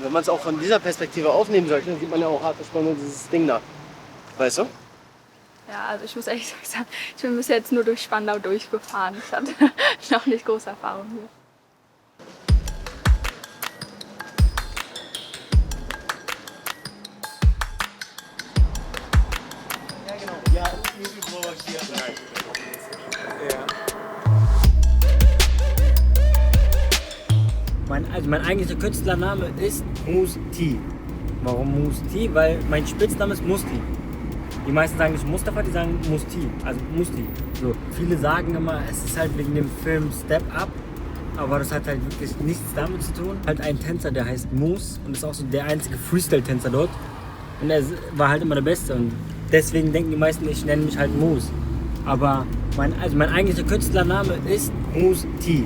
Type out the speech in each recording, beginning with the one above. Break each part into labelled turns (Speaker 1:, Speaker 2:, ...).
Speaker 1: wenn man es auch von dieser Perspektive aufnehmen sollte, dann sieht man ja auch harte Spannung dieses Ding da. Weißt du?
Speaker 2: Ja, also ich muss ehrlich sagen, ich bin bis jetzt nur durch Spandau durchgefahren. Ich hatte noch nicht große Erfahrung hier.
Speaker 1: Ja, genau. Ja,
Speaker 3: Mein eigentlicher Künstlername ist Musti. Warum Musti? Weil mein Spitzname ist Musti. Die meisten sagen nicht Mustafa, die sagen Musti, also Musti. So, viele sagen immer, es ist halt wegen dem Film Step Up, aber das hat halt wirklich nichts damit zu tun. Halt ein Tänzer, der heißt Moose und ist auch so der einzige Freestyle-Tänzer dort. Und er war halt immer der Beste und deswegen denken die meisten, ich nenne mich halt Moose. Aber mein eigentlicher Künstlername ist Musti.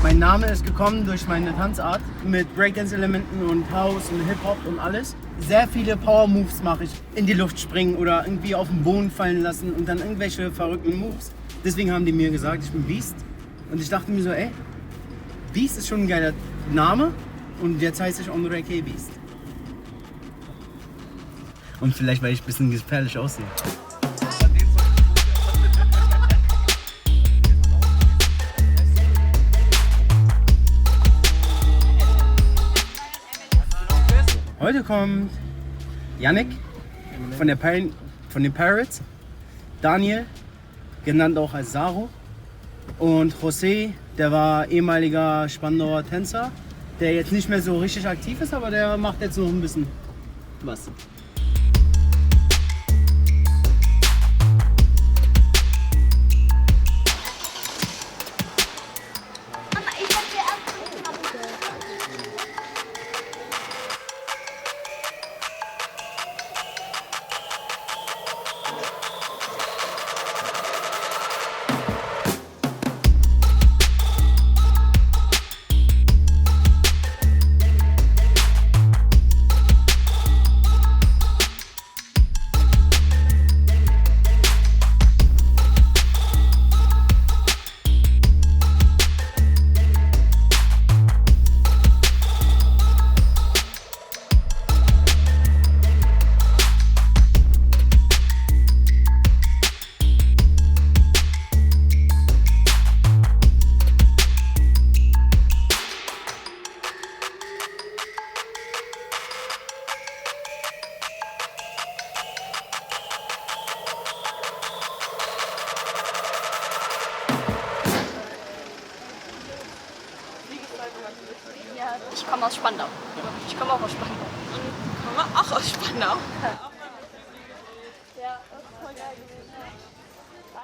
Speaker 1: Mein Name ist gekommen durch meine Tanzart mit Breakdance-Elementen und House und Hip-Hop und alles. Sehr viele Power-Moves mache ich. In die Luft springen oder irgendwie auf den Boden fallen lassen und dann irgendwelche verrückten Moves. Deswegen haben die mir gesagt, ich bin Beast. Und ich dachte mir so, ey, Beast ist schon ein geiler Name und jetzt heiße ich Onur A.K. Beast. Und vielleicht, weil ich ein bisschen gefährlich aussehe. Heute kommt Yannick von den Pirates, Daniel, genannt auch als Saro, und José, der war ehemaliger Spandauer Tänzer, der jetzt nicht mehr so richtig aktiv ist, aber der macht jetzt noch ein bisschen was.
Speaker 2: Ich komme aus Spandau. Ich komme auch aus Spandau.
Speaker 4: Ich komme auch aus Spandau.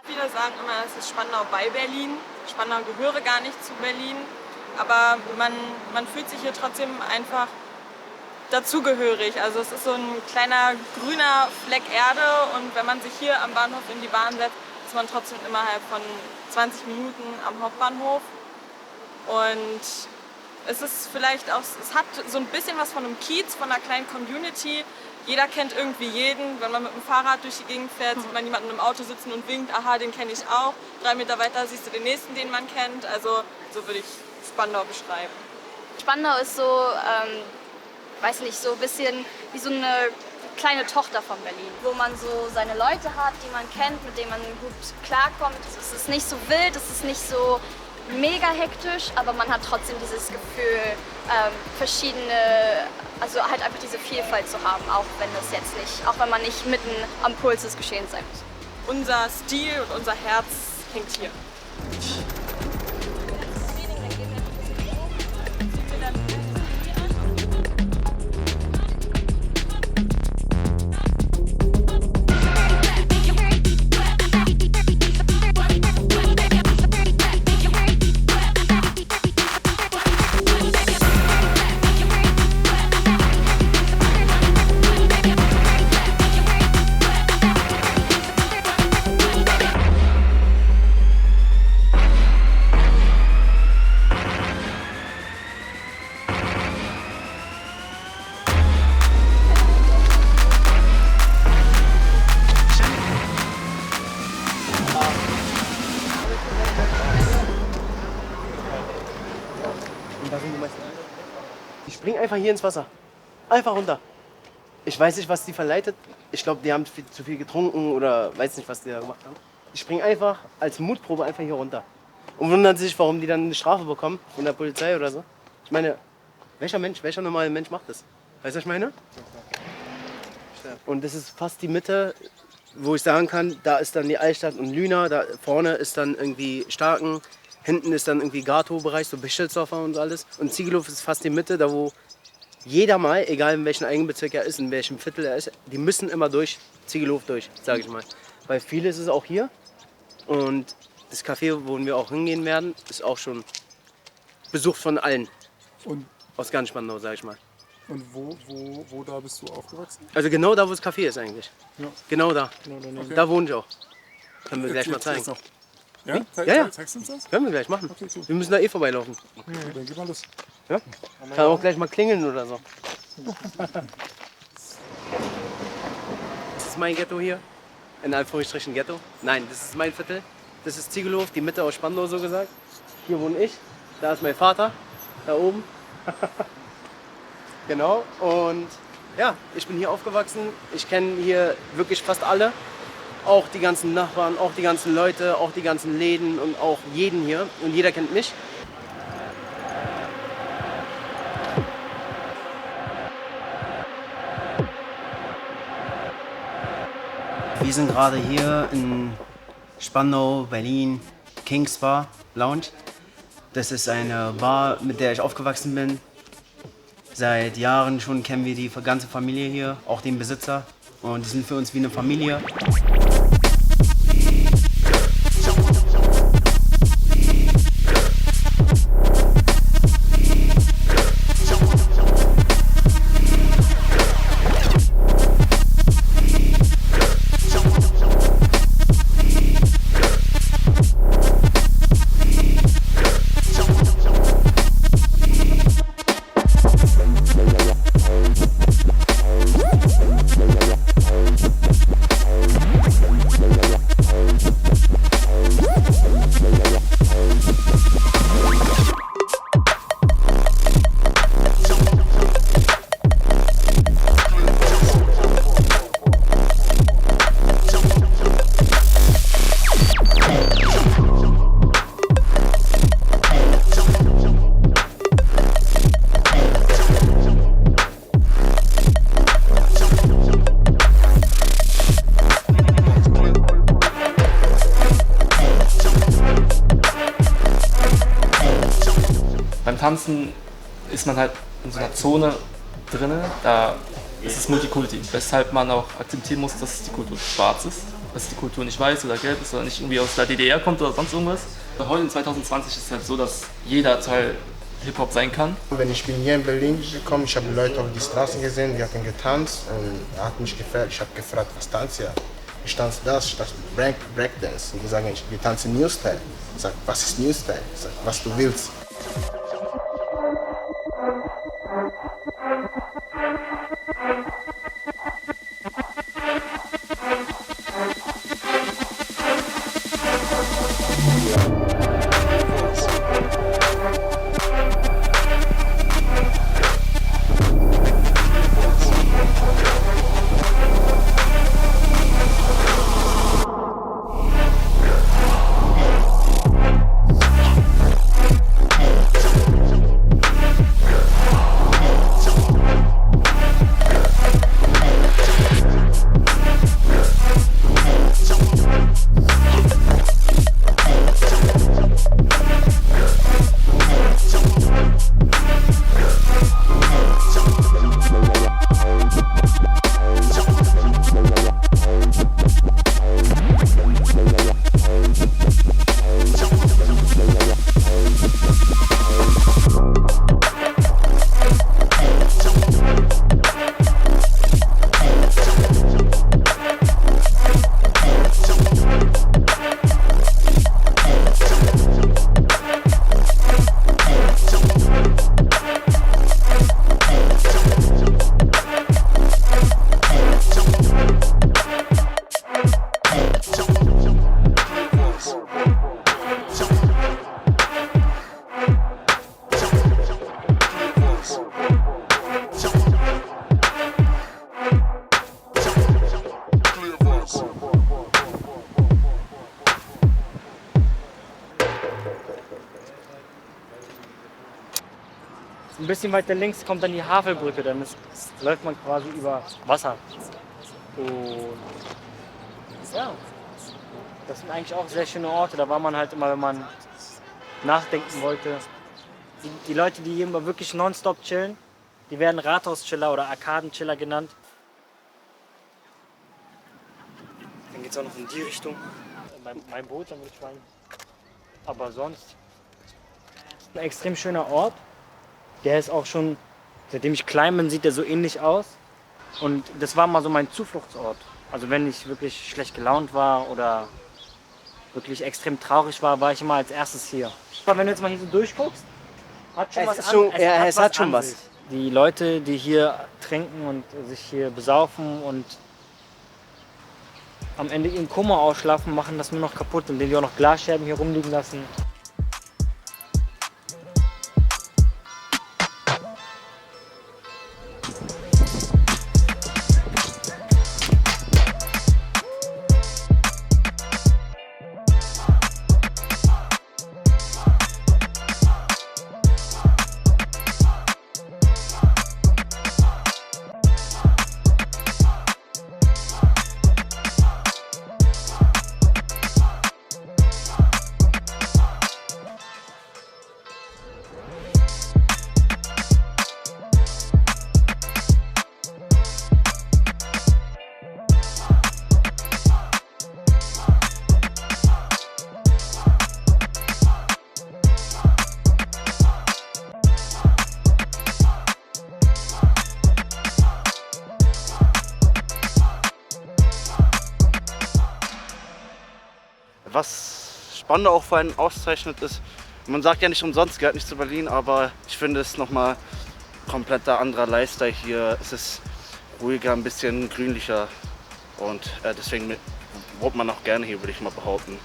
Speaker 4: Viele sagen immer, es ist Spandau bei Berlin. Spandau gehöre gar nicht zu Berlin. Aber man fühlt sich hier trotzdem einfach dazugehörig. Also es ist so ein kleiner grüner Fleck Erde und wenn man sich hier am Bahnhof in die Bahn setzt, ist man trotzdem innerhalb von 20 Minuten am Hauptbahnhof. Und es ist vielleicht auch, es hat so ein bisschen was von einem Kiez, von einer kleinen Community. Jeder kennt irgendwie jeden. Wenn man mit dem Fahrrad durch die Gegend fährt, sieht man jemanden im Auto sitzen und winkt, aha, den kenne ich auch. 3 Meter weiter siehst du den nächsten, den man kennt. Also so würde ich Spandau beschreiben.
Speaker 2: Spandau ist so, weiß nicht, so ein bisschen wie so eine kleine Tochter von Berlin, wo man so seine Leute hat, die man kennt, mit denen man gut klarkommt. Es ist nicht so wild, es ist nicht so mega hektisch, aber man hat trotzdem dieses Gefühl, verschiedene, also halt einfach diese Vielfalt zu haben, auch wenn das jetzt nicht, auch wenn man nicht mitten am Puls des Geschehens sein muss.
Speaker 4: Unser Stil und unser Herz hängt hier.
Speaker 1: Was sind die meisten? Die springen einfach hier ins Wasser. Einfach runter. Ich weiß nicht, was die verleitet. Ich glaube, die haben zu viel getrunken oder weiß nicht, was die da gemacht haben. Die springen einfach als Mutprobe einfach hier runter. Und wundern sich, warum die dann eine Strafe bekommen von der Polizei oder so. Ich meine, welcher normale Mensch macht das? Weißt du, was ich meine? Und das ist fast die Mitte, wo ich sagen kann, da ist dann die Altstadt und Lüna, da vorne ist dann irgendwie Starken, hinten ist dann irgendwie Gatow-Bereich, so Bischelsdorfer und alles. Und Ziegelhof ist fast die Mitte, da wo jeder mal, egal in welchem Eigenbezirk er ist, in welchem Viertel er ist, die müssen immer durch Ziegelhof durch, sage ich mal. Weil vieles ist auch hier und das Café, wo wir auch hingehen werden, ist auch schon besucht von allen.
Speaker 5: Und,
Speaker 1: aus ganz Spandau, sag ich mal.
Speaker 5: und wo da bist du aufgewachsen?
Speaker 1: Also genau da, wo das Café ist eigentlich.
Speaker 5: Ja.
Speaker 1: Genau da.
Speaker 5: Okay.
Speaker 1: Da wohne ich auch. Können wir gleich mal zeigen.
Speaker 5: Noch. Ja?
Speaker 1: Ja.
Speaker 5: Zeigst du uns das?
Speaker 1: Können wir gleich machen.
Speaker 5: Okay, cool.
Speaker 1: Wir müssen da vorbeilaufen.
Speaker 5: Okay, dann gib mal los.
Speaker 1: Ja? Kann auch gleich mal klingeln oder so. Das ist mein Ghetto hier. In Anführungsstrichen Ghetto. Nein, das ist mein Viertel. Das ist Ziegelhof, die Mitte aus Spandau so gesagt. Hier wohne ich. Da ist mein Vater. Da oben. Genau. Und ja, ich bin hier aufgewachsen. Ich kenne hier wirklich fast alle. Auch die ganzen Nachbarn, auch die ganzen Leute, auch die ganzen Läden und auch jeden hier. Und jeder kennt mich. Wir sind gerade hier in Spandau, Berlin, Kings Bar Lounge. Das ist eine Bar, mit der ich aufgewachsen bin. Seit Jahren schon kennen wir die ganze Familie hier, auch den Besitzer. Und die sind für uns wie eine Familie.
Speaker 6: Beim Tanzen ist man halt in so einer Zone drin, da ist es Multikulti, weshalb man auch akzeptieren muss, dass die Kultur schwarz ist, dass die Kultur nicht weiß oder gelb ist oder nicht irgendwie aus der DDR kommt oder sonst irgendwas. Heute in 2020 ist es halt so, dass jeder Teil Hip-Hop sein kann.
Speaker 7: Wenn ich bin hier in Berlin gekommen, ich habe Leute auf die Straße gesehen, die hatten getanzt und er hat mich gefällt. Ich habe gefragt, was tanzt ihr? Ich tanze das, ich tanze Breakdance. Und die sagen, wir tanzen New Style. Ich sage, was ist New Style? Ich sage, was du willst.
Speaker 3: ein bisschen weiter links kommt dann die Havelbrücke, dann läuft man quasi über Wasser. Und ja, das sind eigentlich auch sehr schöne Orte. Da war man halt immer, wenn man nachdenken wollte. Die Leute, die hier immer wirklich nonstop chillen, die werden Rathauschiller oder Arkadenchiller genannt. Dann geht es auch noch in die Richtung. Mein Boot, dann würde ich meinen. Aber sonst ein extrem schöner Ort. Der ist auch schon, seitdem ich klein bin, sieht der so ähnlich aus. Und das war mal so mein Zufluchtsort. Also wenn ich wirklich schlecht gelaunt war oder wirklich extrem traurig war, war ich immer als erstes hier. Aber wenn du jetzt mal hier so durchguckst, hat schon was an,
Speaker 1: es hat schon
Speaker 3: an
Speaker 1: was.
Speaker 3: sich. Die Leute, die hier trinken und sich hier besaufen und am Ende ihren Kummer ausschlafen, machen das nur noch kaputt, indem die auch noch Glasscherben hier rumliegen lassen.
Speaker 8: Was Spandau auch vor allem auszeichnet ist, man sagt ja nicht umsonst, gehört nicht zu Berlin, aber ich finde es nochmal kompletter anderer Lifestyle hier. Es ist ruhiger, ein bisschen grünlicher und deswegen wohnt man auch gerne hier, würde ich mal behaupten.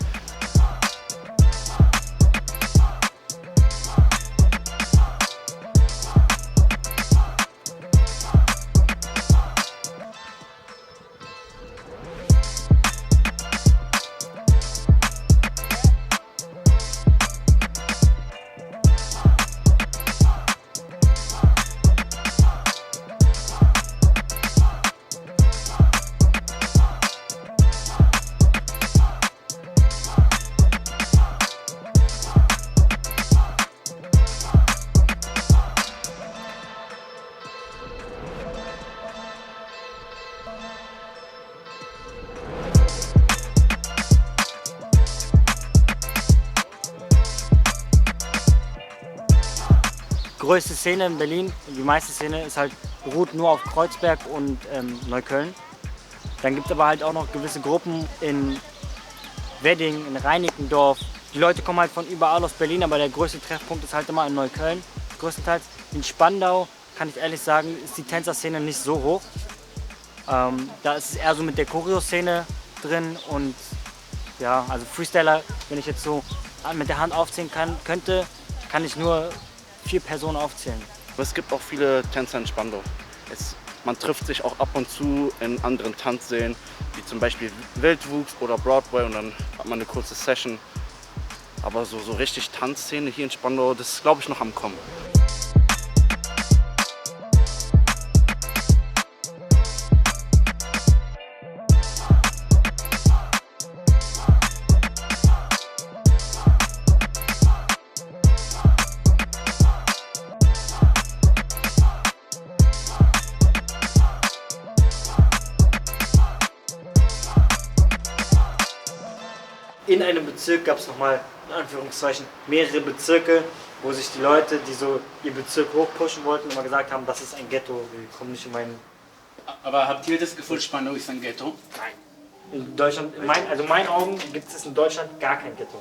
Speaker 8: Die größte Szene in Berlin, die meiste Szene ist halt, beruht nur auf Kreuzberg und Neukölln. Dann gibt es aber halt auch noch gewisse Gruppen in Wedding, in Reinickendorf. Die Leute kommen halt von überall aus Berlin, aber der größte Treffpunkt ist halt immer in Neukölln, größtenteils. In Spandau, kann ich ehrlich sagen, ist die Tänzerszene nicht so hoch. Da ist es eher so mit der Choreo-Szene drin und ja, also Freestyler, wenn ich jetzt so mit der Hand aufzählen könnte, kann ich nur 4 Personen aufzählen. Es gibt auch viele Tänzer in Spandau. Man trifft sich auch ab und zu in anderen Tanzsälen, wie zum Beispiel Wildwuchs oder Broadway, und dann hat man eine kurze Session. Aber so richtig Tanzszene hier in Spandau, das ist, glaube ich, noch am Kommen.
Speaker 3: In einem Bezirk gab es nochmal, in Anführungszeichen, mehrere Bezirke, wo sich die Leute, die so ihr Bezirk hochpushen wollten, immer gesagt haben, das ist ein Ghetto, wir kommen nicht in meinen...
Speaker 9: Aber habt ihr das Gefühl, Spandau ist ein Ghetto?
Speaker 3: Nein. In Deutschland, in meinen Augen gibt es in Deutschland gar kein Ghetto.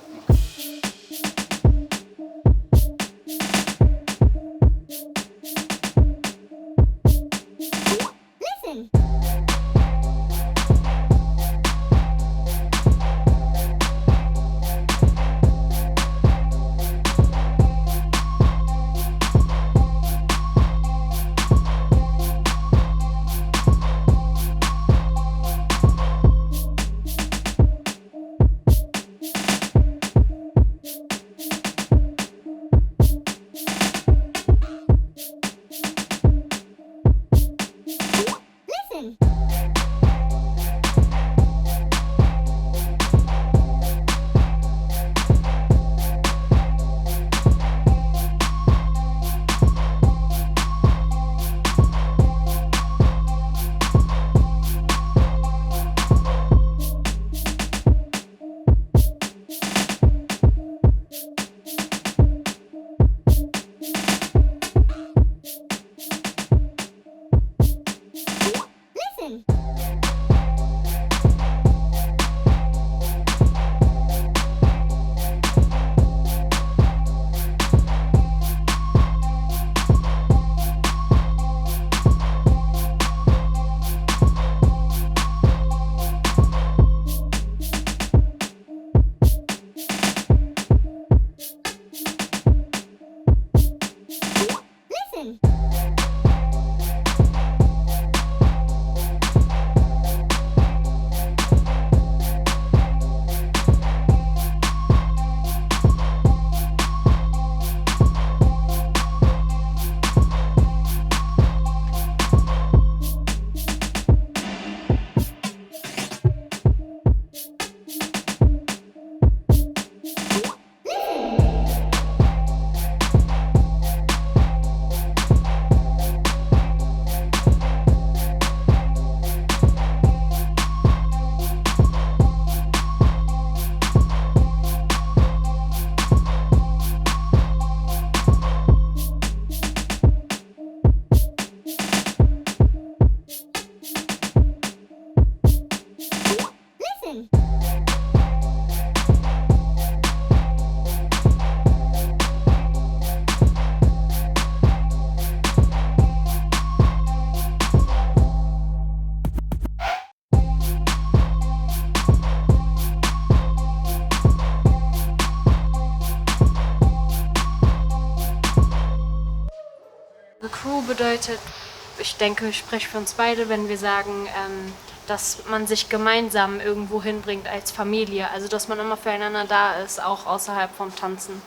Speaker 10: Crew bedeutet, ich denke, ich spreche für uns beide, wenn wir sagen, dass man sich gemeinsam irgendwo hinbringt als Familie. Also dass man immer füreinander da ist, auch außerhalb vom Tanzen.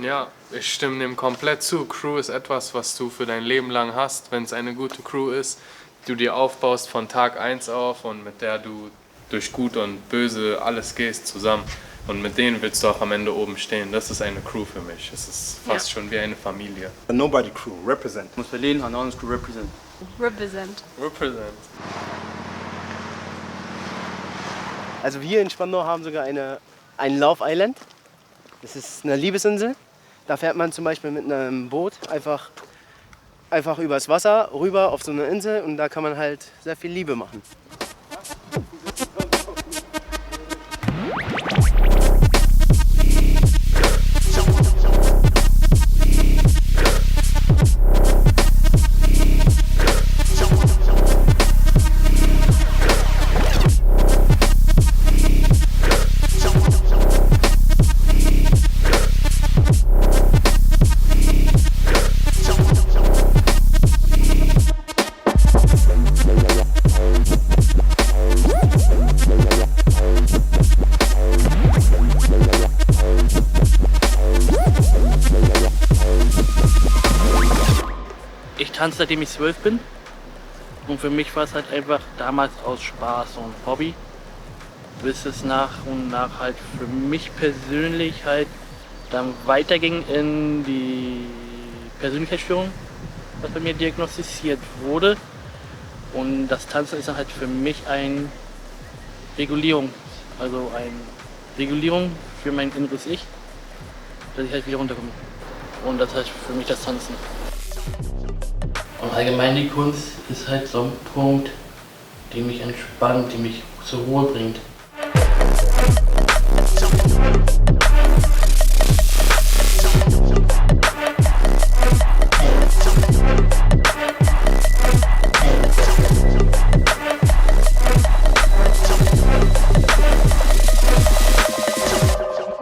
Speaker 11: Ja, ich stimme dem komplett zu. Crew ist etwas, was du für dein Leben lang hast, wenn es eine gute Crew ist, die du dir aufbaust von Tag 1 auf und mit der du durch Gut und Böse alles gehst zusammen. Und mit denen willst du auch am Ende oben stehen. Das ist eine Crew für mich. Es ist fast schon wie eine Familie.
Speaker 12: Nobody Crew, represent.
Speaker 13: Muss Berlin, Hanauens Crew represent.
Speaker 2: Represent.
Speaker 11: Represent.
Speaker 1: Also wir in Spandau haben sogar ein Love Island. Das ist eine Liebesinsel. Da fährt man zum Beispiel mit einem Boot einfach übers Wasser rüber auf so eine Insel und da kann man halt sehr viel Liebe machen.
Speaker 9: Ich tanze seitdem ich 12 bin und für mich war es halt einfach damals aus Spaß und Hobby, bis es nach und nach halt für mich persönlich halt dann weiterging in die Persönlichkeitsstörung, was bei mir diagnostiziert wurde, und das Tanzen ist dann halt für mich eine Regulierung für mein inneres Ich, dass ich halt wieder runterkomme, und das heißt für mich das Tanzen. Und allgemein die Kunst ist halt so ein Punkt, der mich entspannt, der mich zur Ruhe bringt.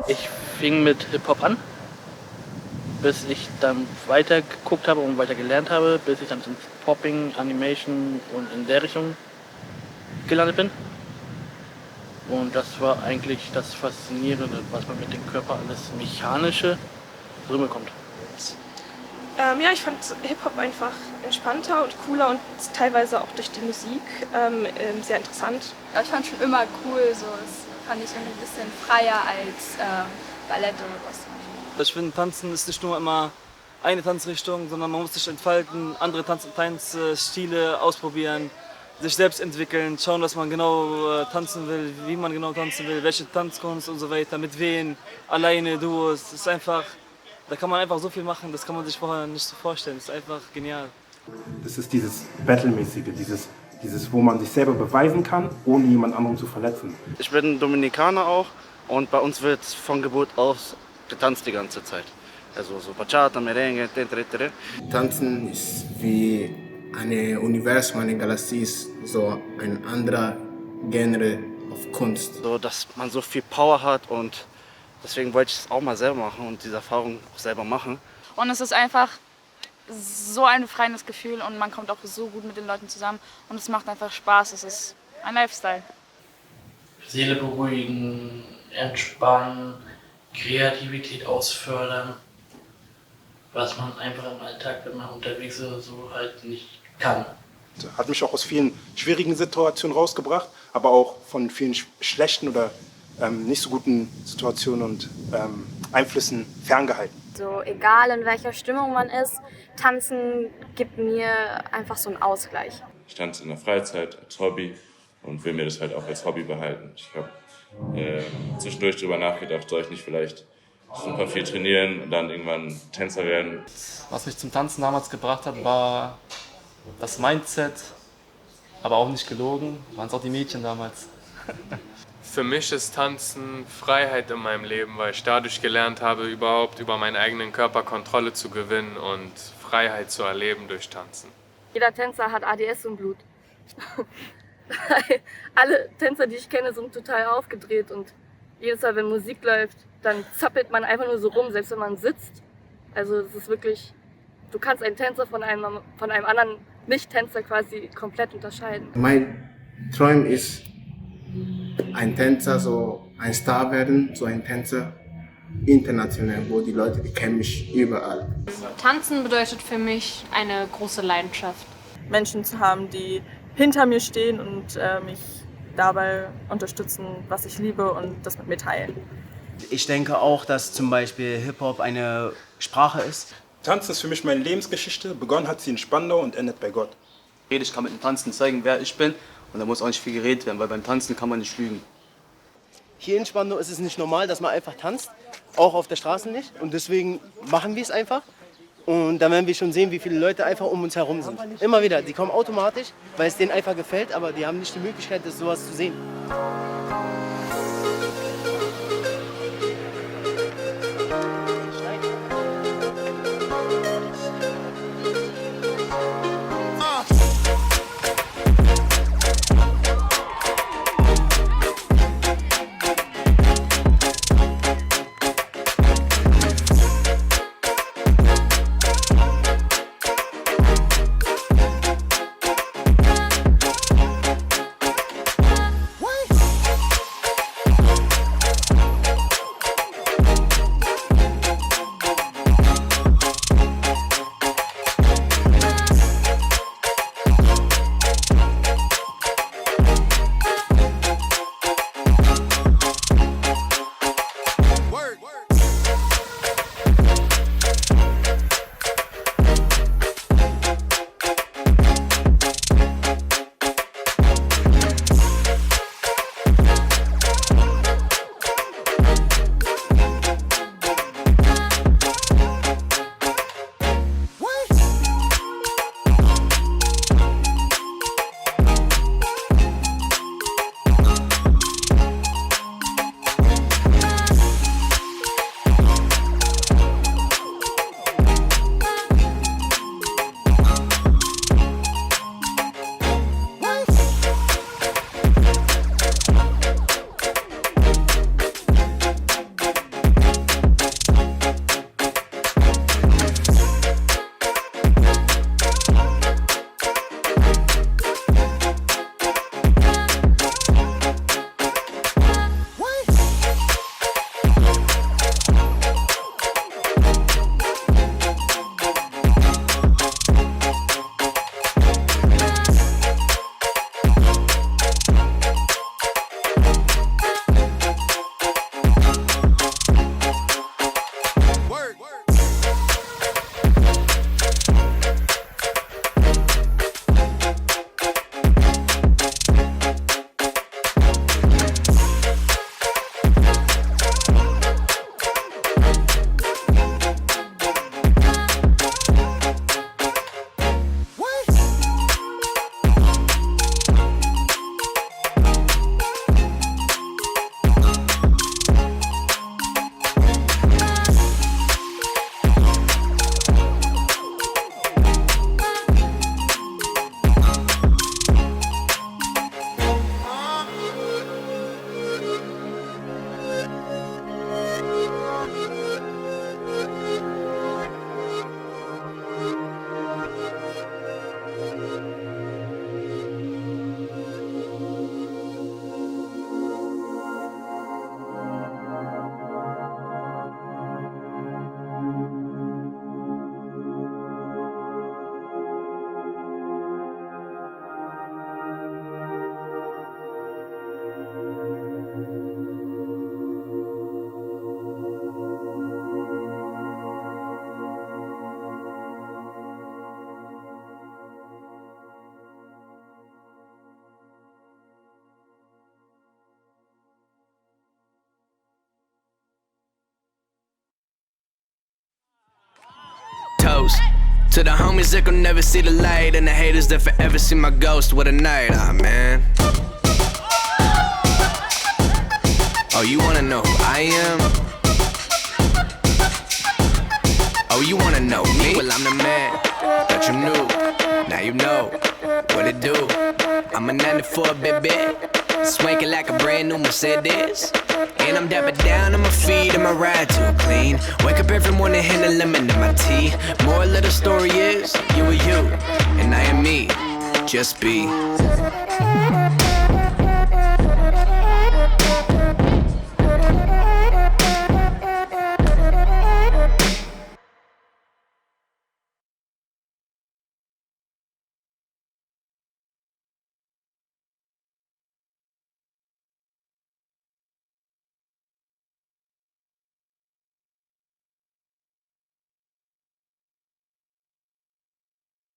Speaker 9: Ich fing mit Hip-Hop an, bis ich dann weiter geguckt habe und weiter gelernt habe, bis ich dann zum Popping, Animation und in der Richtung gelandet bin. Und das war eigentlich das Faszinierende, was man mit dem Körper alles Mechanische rüberkommt.
Speaker 14: Ja, ich fand Hip-Hop einfach entspannter und cooler und teilweise auch durch die Musik sehr interessant.
Speaker 2: Ja, ich fand schon immer cool, so das fand ich irgendwie ein bisschen freier als Ballett oder was.
Speaker 13: Ich finde, Tanzen ist nicht nur immer eine Tanzrichtung, sondern man muss sich entfalten, andere Tanzstile ausprobieren, sich selbst entwickeln, schauen, was man genau tanzen will, wie man genau tanzen will, welche Tanzkunst und so weiter, mit wen, alleine, Duos. Das ist einfach, da kann man einfach so viel machen, das kann man sich vorher nicht so vorstellen. Das ist einfach genial.
Speaker 12: Das ist dieses Battle-mäßige, dieses, wo man sich selber beweisen kann, ohne jemand anderen zu verletzen.
Speaker 13: Ich bin Dominikaner auch und bei uns wird von Geburt aus getanzt die ganze Zeit. Also so Bachata, Merengue, etc.
Speaker 7: Tanzen ist wie ein Universum, eine Galaxie, ist so ein anderer Genre auf Kunst.
Speaker 13: So, dass man so viel Power hat und deswegen wollte ich es auch mal selber machen und diese Erfahrung auch selber machen.
Speaker 15: Und es ist einfach so ein befreiendes Gefühl und man kommt auch so gut mit den Leuten zusammen und es macht einfach Spaß. Es ist ein Lifestyle.
Speaker 9: Seele beruhigen, entspannen, Kreativität ausfördern, was man einfach im Alltag, wenn man unterwegs ist, so halt nicht kann.
Speaker 12: Hat mich auch aus vielen schwierigen Situationen rausgebracht, aber auch von vielen schlechten oder nicht so guten Situationen und Einflüssen ferngehalten.
Speaker 16: So egal in welcher Stimmung man ist, Tanzen gibt mir einfach so einen Ausgleich.
Speaker 17: Ich tanze in der Freizeit als Hobby und will mir das halt auch als Hobby behalten. Ich habe zwischendurch darüber nachgedacht, soll ich nicht vielleicht super viel trainieren und dann irgendwann Tänzer werden.
Speaker 6: Was mich zum Tanzen damals gebracht hat, war das Mindset, aber auch nicht gelogen, waren es auch die Mädchen damals.
Speaker 11: Für mich ist Tanzen Freiheit in meinem Leben, weil ich dadurch gelernt habe, überhaupt über meinen eigenen Körper Kontrolle zu gewinnen und Freiheit zu erleben durch Tanzen.
Speaker 10: Jeder Tänzer hat ADS im Blut. Alle Tänzer, die ich kenne, sind total aufgedreht und jedes Mal, wenn Musik läuft, dann zappelt man einfach nur so rum, selbst wenn man sitzt. Also es ist wirklich
Speaker 18: du kannst einen Tänzer von einem anderen Nicht-Tänzer quasi komplett unterscheiden.
Speaker 7: Mein Traum ist, ein Tänzer, so ein Star werden, so ein Tänzer international, wo die Leute, die kennen mich überall.
Speaker 10: Tanzen bedeutet für mich eine große Leidenschaft.
Speaker 4: Menschen zu haben, die hinter mir stehen und mich dabei unterstützen, was ich liebe und das mit mir teilen.
Speaker 1: Ich denke auch, dass zum Beispiel Hip-Hop eine Sprache ist.
Speaker 12: Tanzen ist für mich meine Lebensgeschichte. Begonnen hat sie in Spandau und endet bei Gott.
Speaker 19: Ich kann mit dem Tanzen zeigen, wer ich bin, und da muss auch nicht viel geredet werden, weil beim Tanzen kann man nicht lügen.
Speaker 1: Hier in Spandau ist es nicht normal, dass man einfach tanzt, auch auf der Straße nicht. Und deswegen machen wir es einfach. Und dann werden wir schon sehen, wie viele Leute einfach um uns herum sind. Immer wieder, die kommen automatisch, weil es denen einfach gefällt, aber die haben nicht die Möglichkeit, sowas zu sehen.
Speaker 20: Toast to the homies that could never see the light, and the haters that forever see my ghost. What a night, ah man. Oh, you wanna know who I am? Oh, you wanna know me? Well, I'm the man that you knew. Now you know what it do. I'm a 94 baby, swanking like a brand new Mercedes. And I'm dapping down on my feet, and my ride too clean. Wake up every morning, hit a lemon in my tea. Moral of the story is, you are you, and I am me. Just be.